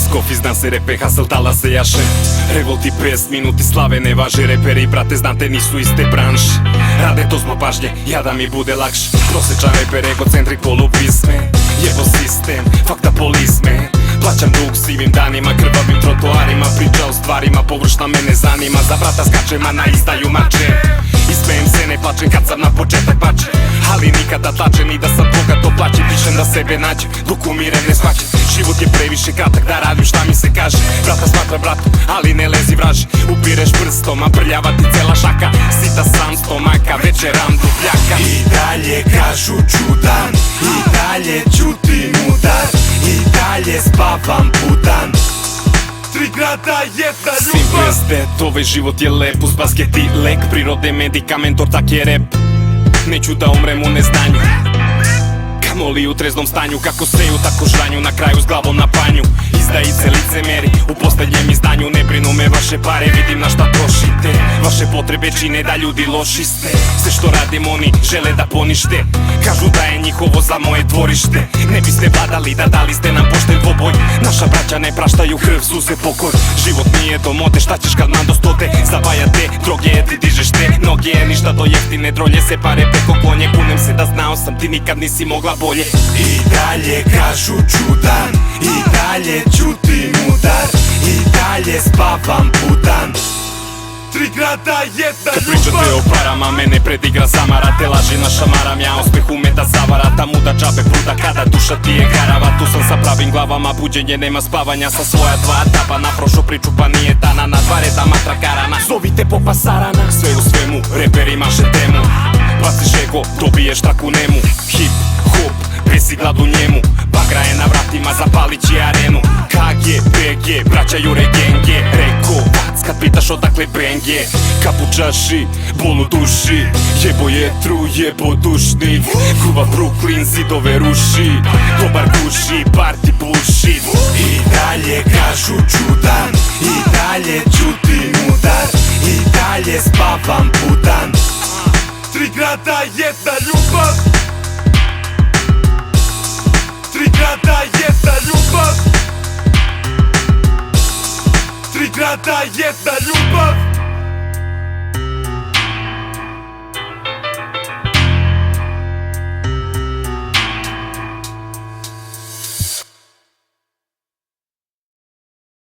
Skofi zna se repe, hasel tala se jaše. Revolti 5 minuti slave ne važe. Reperi brate znate nisu iste branše. Rade to zbog pažnje, ja da mi bude lakše. Prosječan reper, egocentrik, polupisme. Jebo sistem, fuck the police man. Plaćam dug sivim danima, krvavim trotoarima. Priča o stvarima, površna mene zanima. Za brata skačem, a na izdaju mače. Ismejem se, ne plačem kad sam na početak bače. Ali nikada tlačem i da sam toga to plaće. Pišem da sebe nađem, dok umirem ne shvaćem. Život je previše kratak da radim šta mi se kaže. Brata smatra bratom, ali ne lezi vraži. Upireš prstom, a prljava ti cela šaka. Sita sam stomaka, večeram dubljaka. I dalje kažu čudan, i dalje ćutim udar, i dalje spavam budan. 3 grada, jedna Simple ljubav. as that, ovaj život je lep. Uz basket i lek, prirode medikament, ortak je rep. Neću da umrem u neznanju, kamoli u treznom stanju. Kako seju, tako žranju, na kraju s glavom na panju. Izdajice, licemeri, u poslednjem izdanju. Ne brinu me vaše pare, vidim na šta trošite. Vaše potrebe čine da ljudi loši ste. Sve što radim oni žele da ponište. Kažu da je njihovo za moje dvorište. Ne biste vladali da dali ste nam pošten dvoboj. Naša braća ne praštaju krv, suze, pokor. Život nije do mode, šta ćeš kad mando stote. Zabajate, droge, ti dižeš te noge. Ništa do jeftine drolje, se pare preko konje. Kunem se da znao sam, ti nikad nisi mogla bolje. I dalje kažu čudan, i dalje ćutim udar, i dalje spavam budan. 3 grada, jedna Kad ljubav. pričate o parama, mene predigra zamara. Te laži na šamaram, ja uspeh ume da zavara. Ta muda džabe pruda kada duša ti je karava. Tu sam sa pravim glavama, buđenje nema spavanja. Sa svoja 2 etapa na prošlu priču pa nije dana. Na 2 reda matra karana, zovite popa Sarana. Sve u svemu, reperi maše temu. Baciš ego, dobiješ taku nemu. Hip, hop, besi glad u njemu. Bagra je na vratima, zapalit će arenu. KG, BG, vraćaju regenge. Reko, vac, kad pitaš odakle benge. Kap u čaši, bol u duši. Jebo jetru, jebo dušni. Kuva Brooklyn, zidove ruši. Dobar guši, party bullshit. I dalje kažu čudan, i dalje ćutim udar, i dalje spavam budan. 3 grada, jedna ljubav. 3 grada, jedna ljubav. 3 grada, jedna ljubav.